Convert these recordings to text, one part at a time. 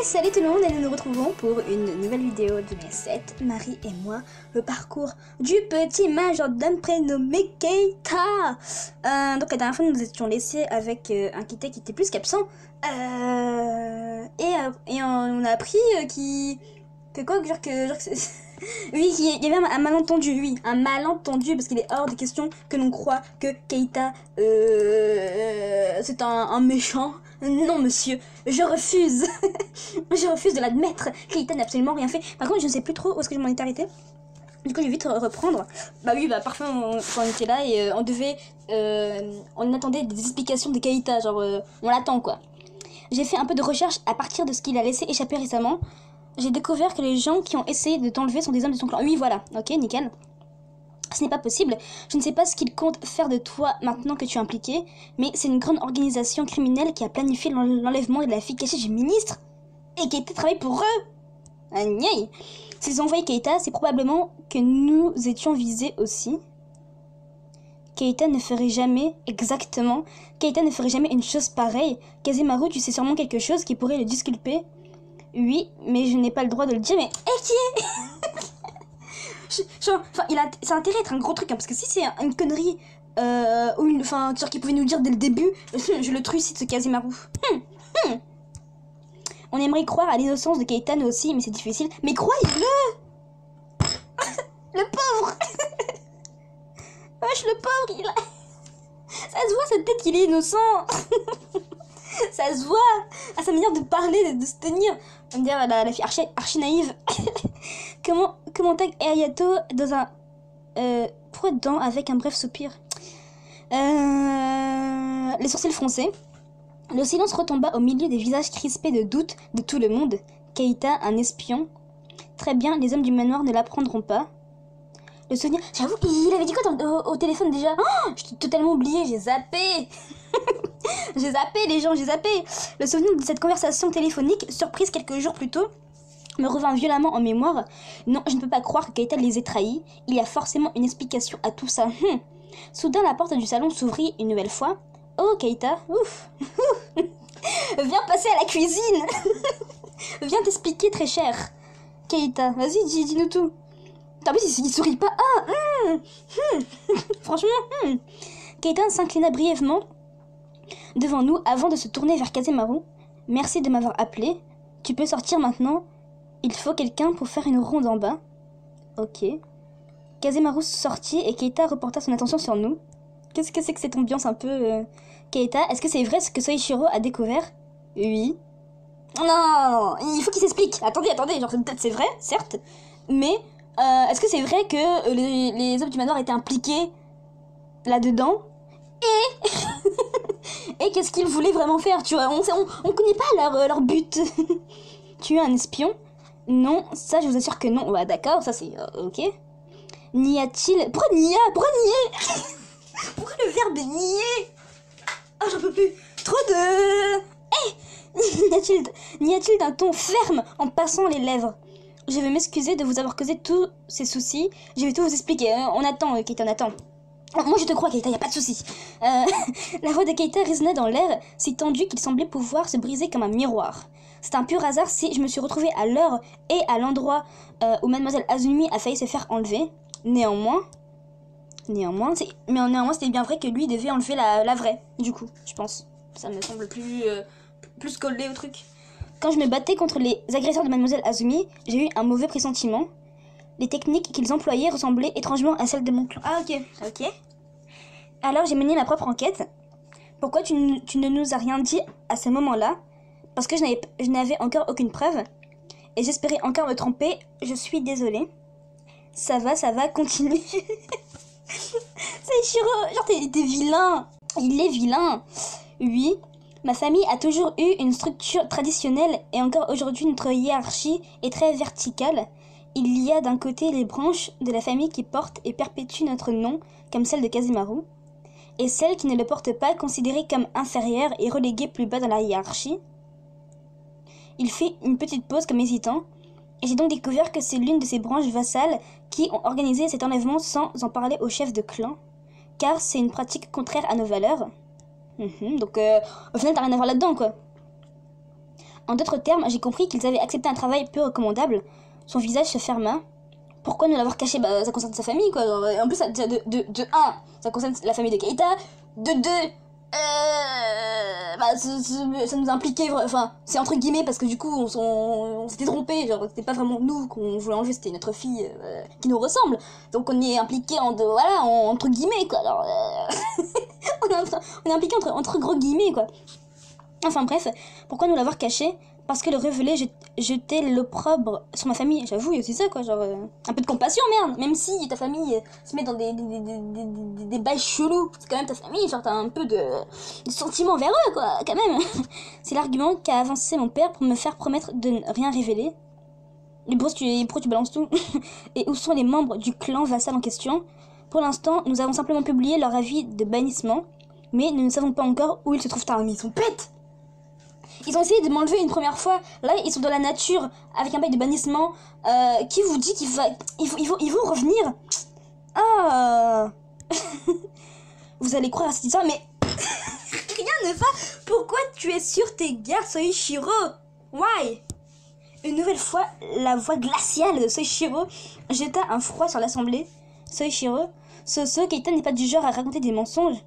Salut tout le monde et nous nous retrouvons pour une nouvelle vidéo de mes 7, Marie et moi, le parcours du petit majordome prénommé Keita. Donc la dernière fois nous nous étions laissés avec un Keita qui était plus qu'absent et on a appris que oui, il y avait un malentendu, un malentendu, parce qu'il est hors de question que l'on croit que Keita c'est un méchant. Non monsieur, je refuse. Je refuse de l'admettre. Keita n'a absolument rien fait. Par contre je ne sais plus trop où est-ce que je m'en étais arrêtée. Du coup je vais vite reprendre. Bah oui, bah parfait, on était là et on attendait des explications de Keita, genre on l'attend quoi. J'ai fait un peu de recherche à partir de ce qu'il a laissé échapper récemment. J'ai découvert que les gens qui ont essayé de t'enlever sont des hommes de son clan. Oui voilà, ok, nickel. Ce n'est pas possible. Je ne sais pas ce qu'ils comptent faire de toi maintenant que tu es impliqué, mais c'est une grande organisation criminelle qui a planifié l'enlèvement de la fille cachée du ministre et qui a été travaillé pour eux. Aïe. S'ils ont envoyé Keita, c'est probablement que nous étions visés aussi. Keita ne ferait jamais, exactement, Keita ne ferait jamais une chose pareille. Kazemaru, tu sais sûrement quelque chose qui pourrait le disculper. Oui, mais je n'ai pas le droit de le dire, mais... qui est ça a intérêt à être un gros truc, hein, parce que si c'est une connerie, genre qu'il pouvait nous dire dès le début, je le trucide ce Kazemaru. On aimerait croire à l'innocence de Keita, nous aussi, mais c'est difficile. Mais croyez-le. Le pauvre. Wesh, le pauvre, il a... Ça se voit, cette tête qu'il est innocent. Ça se voit. À sa manière de parler, de se tenir. On va me dire, la fille archi naïve. Comment tag Ayato dans un... pourquoi dedans avec un bref soupir. Les sourcils froncés. Le silence retomba au milieu des visages crispés de doute de tout le monde. Keita, un espion. Très bien, les hommes du manoir ne l'apprendront pas. Le souvenir... J'avoue, il avait dit quoi au téléphone déjà? Oh, je t'ai totalement oublié, j'ai zappé. J'ai zappé les gens, j'ai zappé. Le souvenir de cette conversation téléphonique, surprise quelques jours plus tôt, me revint violemment en mémoire. Non, je ne peux pas croire que Keita les ait trahis. Il y a forcément une explication à tout ça. Soudain, la porte du salon s'ouvrit une nouvelle fois. Oh, Keita, ouf. Viens passer à la cuisine. Viens t'expliquer, très cher. Keita, vas-y, dis-nous tout. En plus, il sourit pas. Franchement, Keita s'inclina brièvement devant nous avant de se tourner vers Kazemaru. Merci de m'avoir appelé. Tu peux sortir maintenant. Il faut quelqu'un pour faire une ronde en bas. Ok. Kazemaru sortit et Keita reporta son attention sur nous. Qu'est-ce que c'est que cette ambiance un peu... Keita, est-ce que c'est vrai ce que Soichiro a découvert? Oui. Non, il faut qu'il s'explique. Attendez, genre peut-être c'est vrai, certes. Mais est-ce que c'est vrai que les hommes du manoir étaient impliqués là-dedans? Et qu'est-ce qu'ils voulaient vraiment faire, tu vois? On connaît pas leur but. Tu es un espion? Non, ça je vous assure que non. Bah d'accord, ça c'est ok. N'y a-t-il... Pourquoi nier? Pourquoi le verbe nier? Ah, j'en peux plus. Trop de... N'y a-t-il d'un ton ferme en passant les lèvres? Je vais m'excuser de vous avoir causé tous ces soucis. Je vais tout vous expliquer. On attend, Keita, on attend. Moi je te crois, Keita, y a pas de souci. La voix de Keita résonnait dans l'air, si tendue qu'il semblait pouvoir se briser comme un miroir. C'est un pur hasard si je me suis retrouvée à l'heure et à l'endroit où Mademoiselle Azumi a failli se faire enlever. Néanmoins, c'était bien vrai que lui devait enlever la vraie, du coup, je pense. Ça me semble plus collé au truc. Quand je me battais contre les agresseurs de Mademoiselle Azumi, j'ai eu un mauvais pressentiment. Les techniques qu'ils employaient ressemblaient étrangement à celles de mon clan. Ah ok. Alors j'ai mené ma propre enquête. Pourquoi tu ne nous as rien dit à ce moment-là? Parce que je n'avais encore aucune preuve. Et j'espérais encore me tromper. Je suis désolée. Ça va, continue. C'est Shiro, genre t'es vilain. Il est vilain. Oui, ma famille a toujours eu une structure traditionnelle et encore aujourd'hui notre hiérarchie est très verticale. Il y a d'un côté les branches de la famille qui portent et perpétuent notre nom, comme celle de Kazemaru, et celles qui ne le portent pas, considérées comme inférieures et reléguées plus bas dans la hiérarchie. Il fait une petite pause comme hésitant, et j'ai donc découvert que c'est l'une de ces branches vassales qui ont organisé cet enlèvement sans en parler au chef de clan, car c'est une pratique contraire à nos valeurs. Donc au final t'as rien à voir là-dedans quoi. En d'autres termes, j'ai compris qu'ils avaient accepté un travail peu recommandable. Son visage se ferma. Pourquoi nous l'avoir caché? Bah, ça concerne sa famille, quoi. Genre, en plus, de 1, ça concerne la famille de Keita. De 2, bah, ça nous impliquait, enfin, c'est entre guillemets parce que du coup, on s'était trompé. Genre, c'était pas vraiment nous qu'on voulait enlever, c'était notre fille qui nous ressemble. Donc, on est impliqué voilà, entre guillemets, quoi. Alors, on est impliqué entre gros guillemets, quoi. Enfin bref, pourquoi nous l'avoir caché? Parce que le révéler jetait l'opprobre sur ma famille. J'avoue, il y a aussi ça, quoi. Genre, un peu de compassion, merde. Même si ta famille se met dans des bails chelous, c'est quand même ta famille. Genre, t'as un peu de sentiments envers eux, quoi, quand même. C'est l'argument qu'a avancé mon père pour me faire promettre de ne rien révéler. Mais pourquoi tu balances tout? Et où sont les membres du clan vassal en question? Pour l'instant, nous avons simplement publié leur avis de bannissement, mais nous ne savons pas encore où ils se trouvent. Mais ils sont bêtes! Ils ont essayé de m'enlever une première fois. Là, ils sont dans la nature avec un bail de bannissement. Qui vous dit qu'ils vont revenir? Ah. Vous allez croire à cette histoire, mais rien ne va. Pourquoi tu es sur tes gardes, Soichiro? Why? Une nouvelle fois, la voix glaciale de Soichiro jeta un froid sur l'assemblée. Soichiro, Keita n'est pas du genre à raconter des mensonges.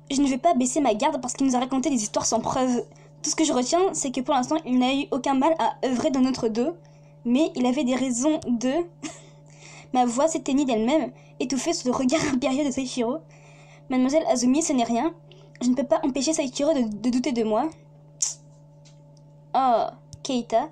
Je ne vais pas baisser ma garde parce qu'il nous a raconté des histoires sans preuve. Tout ce que je retiens, c'est que pour l'instant, il n'a eu aucun mal à œuvrer dans notre dos. Mais il avait des raisons de... Ma voix s'éteignit d'elle-même, étouffée sous le regard impérieux de Soichiro. Mademoiselle Azumi, ce n'est rien. Je ne peux pas empêcher Soichiro de douter de moi. Oh, Keita.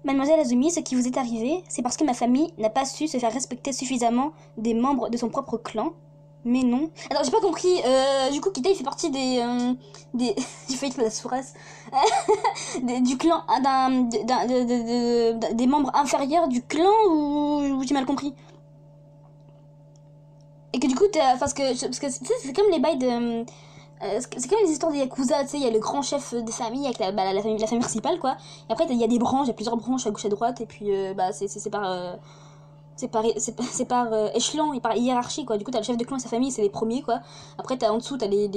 Mademoiselle Azumi, ce qui vous est arrivé, c'est parce que ma famille n'a pas su se faire respecter suffisamment des membres de son propre clan. Mais non. Alors, j'ai pas compris. Du coup, Keita, il fait partie des j'ai failli te la sourasse. Du clan, des membres inférieurs du clan, ou j'ai mal compris? Et que du coup, parce que c'est comme les bails de... c'est comme les histoires des Yakuza, tu sais, il y a le grand chef de famille avec la famille principale, quoi. Et après, il y a des branches, il y a plusieurs branches à gauche à droite, et puis c'est par échelon et par hiérarchie, quoi. Du coup, t'as le chef de clan et sa famille, c'est les premiers, quoi. Après, en dessous, t'as les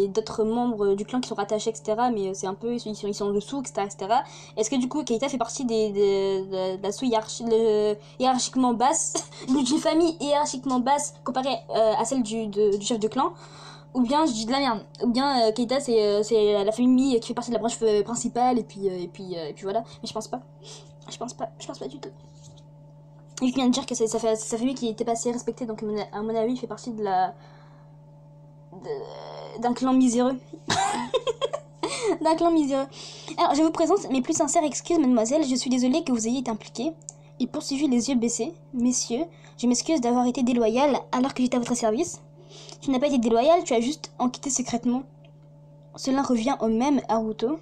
d'autres membres du clan qui sont rattachés, etc. Mais c'est un peu, ils sont en dessous, etc. Est-ce que du coup, Keita fait partie de la sous-hiérarchie, hiérarchiquement basse, d'une famille hiérarchiquement basse comparée à celle du chef de clan? Ou bien je dis de la merde, ou bien Keita c'est la famille qui fait partie de la branche principale, et puis voilà. Mais je pense pas du tout. Il vient de dire que c'est sa famille qui était pas assez respectée, donc à mon avis il fait partie d'un clan miséreux. D'un clan miséreux. Alors je vous présente mes plus sincères excuses, mademoiselle, je suis désolée que vous ayez été impliquée. Il poursuivit les yeux baissés. Messieurs, je m'excuse d'avoir été déloyale alors que j'étais à votre service. Tu n'as pas été déloyal, tu as juste enquêté secrètement. Cela revient au même, Haruto.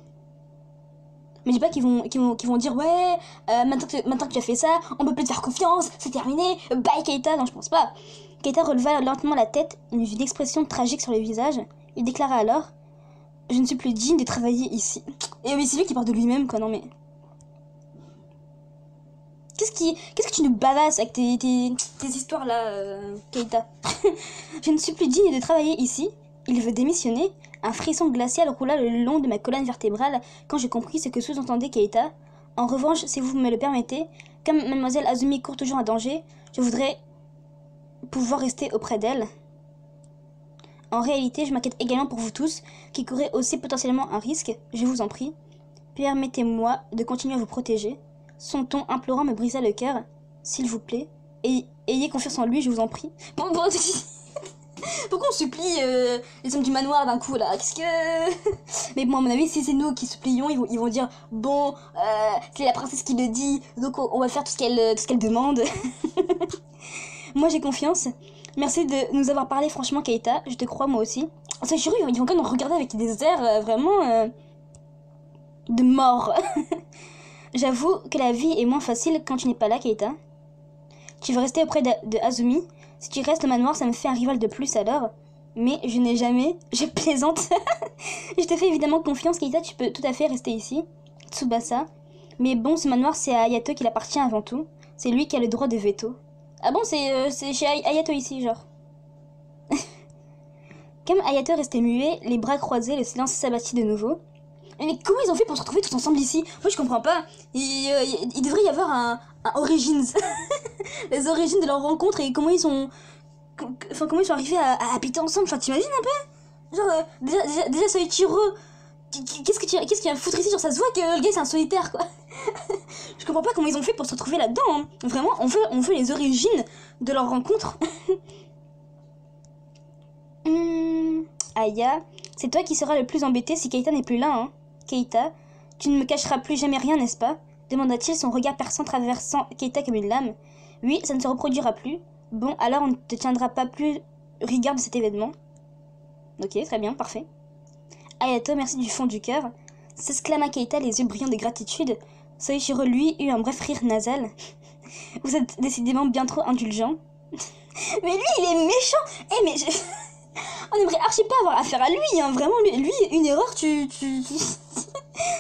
Mais je dis pas qu'ils vont dire ouais, maintenant que tu as fait ça, on peut plus te faire confiance, c'est terminé, bye Keita. Non, je pense pas. Keita releva lentement la tête, une expression tragique sur le visage. Il déclara alors: je ne suis plus digne de travailler ici. Et oui, c'est lui qui parle de lui-même, quoi. Non mais qu'est-ce que tu nous bavasses avec tes histoires là, Keita? Je ne suis plus digne de travailler ici. Il veut démissionner. Un frisson glacial roula le long de ma colonne vertébrale quand j'ai compris ce que sous-entendait Keita. En revanche, si vous me le permettez, comme mademoiselle Azumi court toujours un danger, je voudrais pouvoir rester auprès d'elle. En réalité, je m'inquiète également pour vous tous, qui courez aussi potentiellement un risque. Je vous en prie, permettez-moi de continuer à vous protéger. Son ton implorant me brisa le cœur. S'il vous plaît, ayez confiance en lui, je vous en prie. Bon, pourquoi on supplie les hommes du manoir d'un coup là? Qu'est-ce que... Mais bon, à mon avis, si c'est nous qui supplions, ils vont dire bon, c'est la princesse qui le dit, donc on va faire tout ce qu'elle demande. Moi j'ai confiance. Merci de nous avoir parlé, franchement, Keita. Je te crois, moi aussi. C'est curieux, ils vont quand même nous regarder avec des airs vraiment de mort. J'avoue que la vie est moins facile quand tu n'es pas là, Keita. Tu veux rester auprès de Azumi. Si tu restes au manoir, ça me fait un rival de plus alors. Mais je n'ai jamais... Je plaisante. Je te fais évidemment confiance, Keita, tu peux tout à fait rester ici. Tsubasa. Mais bon, ce manoir, c'est à Ayato qu'il appartient avant tout. C'est lui qui a le droit de veto. Ah bon, c'est chez Ayato ici, genre. Comme Ayato restait muet, les bras croisés, le silence s'abattit de nouveau. Mais comment ils ont fait pour se retrouver tous ensemble ici? Moi je comprends pas. Il devrait y avoir un Origins. Les origines de leur rencontre et comment ils sont... Enfin comment ils sont arrivés à habiter ensemble. Enfin t'imagines un peu? Genre déjà Soichiro, qu'est-ce qu'il vient foutre ici? Genre ça se voit que le gars c'est un solitaire quoi. Je comprends pas comment ils ont fait pour se retrouver là-dedans hein. Vraiment on veut les origines de leur rencontre. Aya, c'est toi qui seras le plus embêté si Keita n'est plus là hein. Keita, tu ne me cacheras plus jamais rien n'est-ce pas? Demanda-t-il, son regard perçant traversant Keita comme une lame. Oui, ça ne se reproduira plus. Bon, alors on ne te tiendra pas plus rigueur de cet événement. Ok, très bien, parfait. Ayato, merci du fond du cœur. S'exclama Keita, les yeux brillants de gratitude. Soichiro, lui, eut un bref rire nasal. Vous êtes décidément bien trop indulgent. Mais lui, il est méchant. Eh, mais on aimerait archi pas avoir affaire à lui, hein. Vraiment, lui, une erreur, Je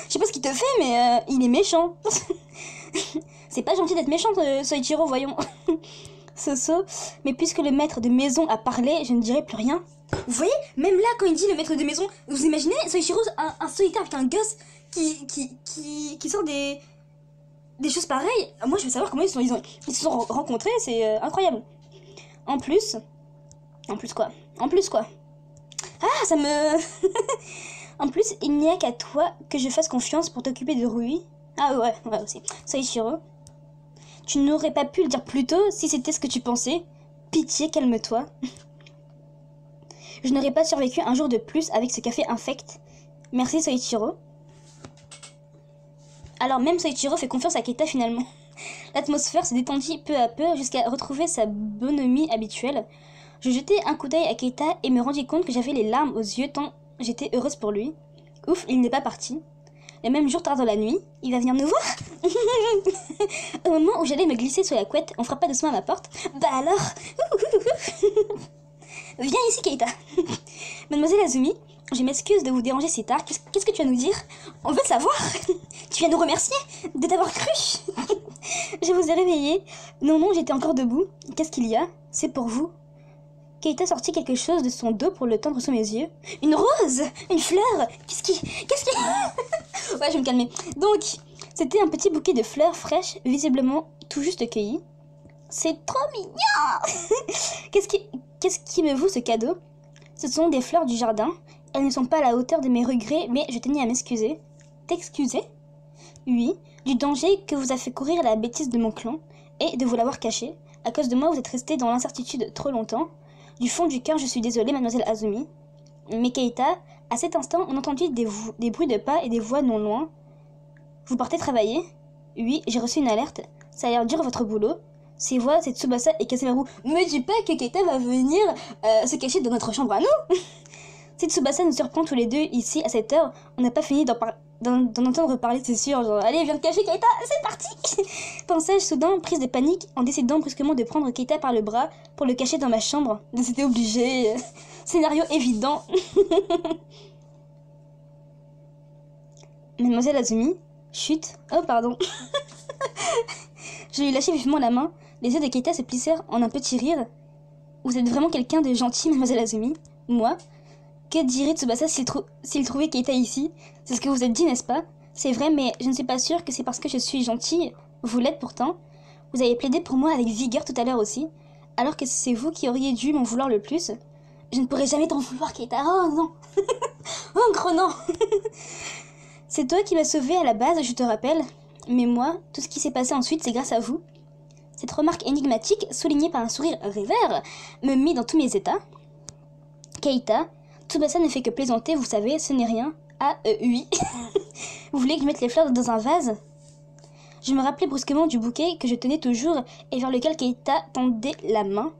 sais pas ce qu'il te fait, mais il est méchant. C'est pas gentil d'être méchant, Soichiro, voyons. Soso, mais puisque le maître de maison a parlé, je ne dirai plus rien. Vous voyez, même là, quand il dit le maître de maison, vous imaginez Soichiro, un solitaire avec un gosse qui sort des choses pareilles. Moi, je veux savoir comment ils se sont rencontrés, c'est incroyable. En plus quoi? Ah, ça me... En plus, il n'y a qu'à toi que je fasse confiance pour t'occuper de Rui. Ah ouais aussi. Soichiro, tu n'aurais pas pu le dire plus tôt si c'était ce que tu pensais. Pitié, calme-toi. Je n'aurais pas survécu un jour de plus avec ce café infect. Merci Soichiro. Alors même Soichiro fait confiance à Keita finalement. L'atmosphère se détendit peu à peu jusqu'à retrouver sa bonhomie habituelle. Je jetai un coup d'œil à Keita et me rendis compte que j'avais les larmes aux yeux tant j'étais heureuse pour lui. Ouf, il n'est pas parti. Le même jour tard dans la nuit, il va venir nous voir. Au moment où j'allais me glisser sous la couette, on frappa doucement à ma porte. Bah alors. Viens ici Keita. Mademoiselle Azumi, je m'excuse de vous déranger si tard. Qu'est-ce que tu vas nous dire? On veut savoir. Tu viens nous remercier de t'avoir cru. Je vous ai réveillé. Non, j'étais encore debout. Qu'est-ce qu'il y a? C'est pour vous. Keita sortit quelque chose de son dos pour le tendre sous mes yeux. Une rose! Une fleur! Qu'est-ce qui... Ouais, je vais me calmer. Donc, c'était un petit bouquet de fleurs fraîches, visiblement tout juste cueillies. C'est trop mignon. Qu'est-ce qui me vaut ce cadeau? Ce sont des fleurs du jardin. Elles ne sont pas à la hauteur de mes regrets, mais je tenais à m'excuser. T'excuser? Oui, du danger que vous a fait courir la bêtise de mon clan, et de vous l'avoir caché. À cause de moi, vous êtes resté dans l'incertitude trop longtemps. Du fond du cœur, je suis désolée, mademoiselle Azumi. Mais Keita, à cet instant, on entendit des bruits de pas et des voix non loin. Vous partez travailler? Oui, j'ai reçu une alerte. Ça a l'air dur votre boulot. Ces voix, c'est Tsubasa et Kasemaru. Me dis pas que Keita va venir se cacher dans notre chambre à nous. Si Tsubasa nous surprend tous les deux ici à cette heure, on n'a pas fini d'en entendre parler, c'est sûr. Genre, allez, viens te cacher Keita, c'est parti. Pensais-je soudain, prise de panique, en décidant brusquement de prendre Keita par le bras pour le cacher dans ma chambre. C'était obligé. Scénario évident. Mademoiselle Azumi, chut. Oh, pardon. Je lui lâchai vivement la main. Les yeux de Keita se plissèrent en un petit rire. Vous êtes vraiment quelqu'un de gentil, mademoiselle Azumi. Moi? Que dirait Tsubasa s'il trouvait Keita ici? C'est ce que vous êtes dit, n'est-ce pas? C'est vrai, mais je ne suis pas sûre que c'est parce que je suis gentille. Vous l'êtes pourtant. Vous avez plaidé pour moi avec vigueur tout à l'heure aussi. Alors que c'est vous qui auriez dû m'en vouloir le plus. Je ne pourrais jamais t'en vouloir, Keita. Oh non. Oh, gros non. C'est toi qui m'as sauvée à la base, je te rappelle. Mais moi, tout ce qui s'est passé ensuite, c'est grâce à vous. Cette remarque énigmatique, soulignée par un sourire rêveur, me mit dans tous mes états. Keita, Tsubasa ne fait que plaisanter, vous savez, ce n'est rien. Ah, oui. Vous voulez que je mette les fleurs dans un vase? Je me rappelais brusquement du bouquet que je tenais toujours et vers lequel Keita tendait la main.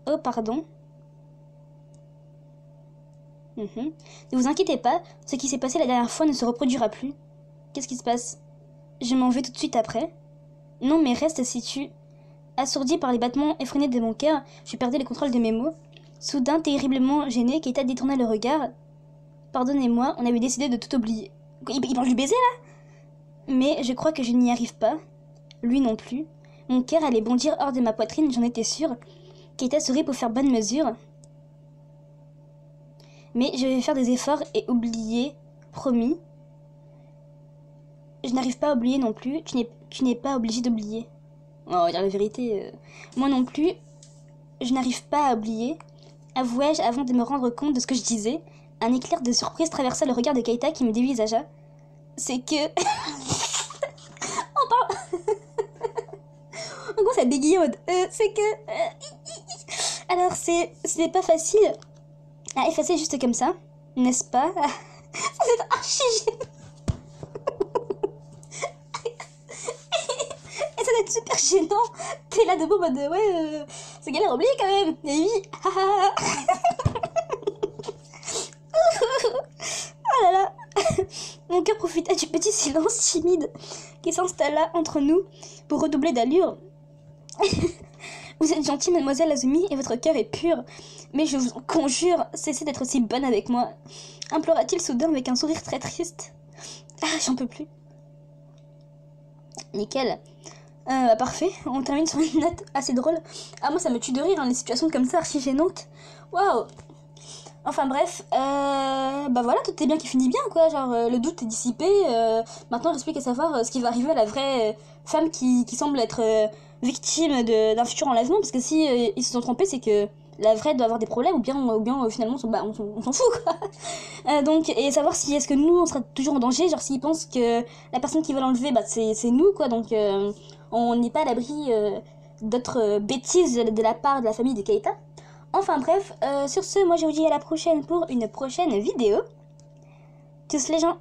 Oh, pardon. Ne vous inquiétez pas, ce qui s'est passé la dernière fois ne se reproduira plus. Qu'est-ce qui se passe? Je m'en vais tout de suite après. Non, mais reste si tu... Assourdi par les battements effrénés de mon cœur, je perdais le contrôle de mes mots. Soudain, terriblement gêné, Keita détourna le regard. Pardonnez-moi, on avait décidé de tout oublier. Il parle du baiser, là? Mais je crois que je n'y arrive pas. Lui non plus. Mon cœur allait bondir hors de ma poitrine, j'en étais sûre. Keita sourit pour faire bonne mesure. Mais je vais faire des efforts et oublier, promis. je n'arrive pas à oublier non plus. Tu n'es pas obligé d'oublier. On va dire la vérité. Moi non plus, je n'arrive pas à oublier. Avouai-je avant de me rendre compte de ce que je disais. Un éclair de surprise traversa le regard de Keita qui me dévisagea. C'est que... En gros, ça bégayait en mode... c'est que... Alors, c'était pas facile à effacer juste comme ça, n'est-ce pas? C'est archi gênant. Et ça doit être super gênant. T'es là debout en mode... Ouais, c'est galère à oublier quand même. Et oui. Oh là là. Mon cœur profita du petit silence timide qui s'installa entre nous pour redoubler d'allure. Vous êtes gentille, mademoiselle Azumi, et votre cœur est pur. Mais je vous en conjure, cessez d'être aussi bonne avec moi. Implora-t-il soudain avec un sourire très triste. Ah, j'en peux plus. Nickel. Parfait, on termine sur une note assez drôle. Ah, moi ça me tue de rire, hein, les situations comme ça, archi gênantes. Waouh. Enfin bref, bah voilà, tout est bien qui finit bien, quoi. Genre, le doute est dissipé. Maintenant, il reste plus qu'à savoir ce qui va arriver à la vraie femme qui semble être victime d'un futur enlèvement. Parce que si ils se sont trompés, c'est que la vraie doit avoir des problèmes, ou bien finalement, on s'en fout, quoi. Donc, et savoir si est-ce que nous, on sera toujours en danger. Genre, s'ils pensent que la personne qui va l'enlever, bah, c'est nous, quoi. Donc, on n'est pas à l'abri d'autres bêtises de la part de la famille de Keita. Enfin bref, sur ce, moi je vous dis à la prochaine pour une prochaine vidéo. Tchuss les gens.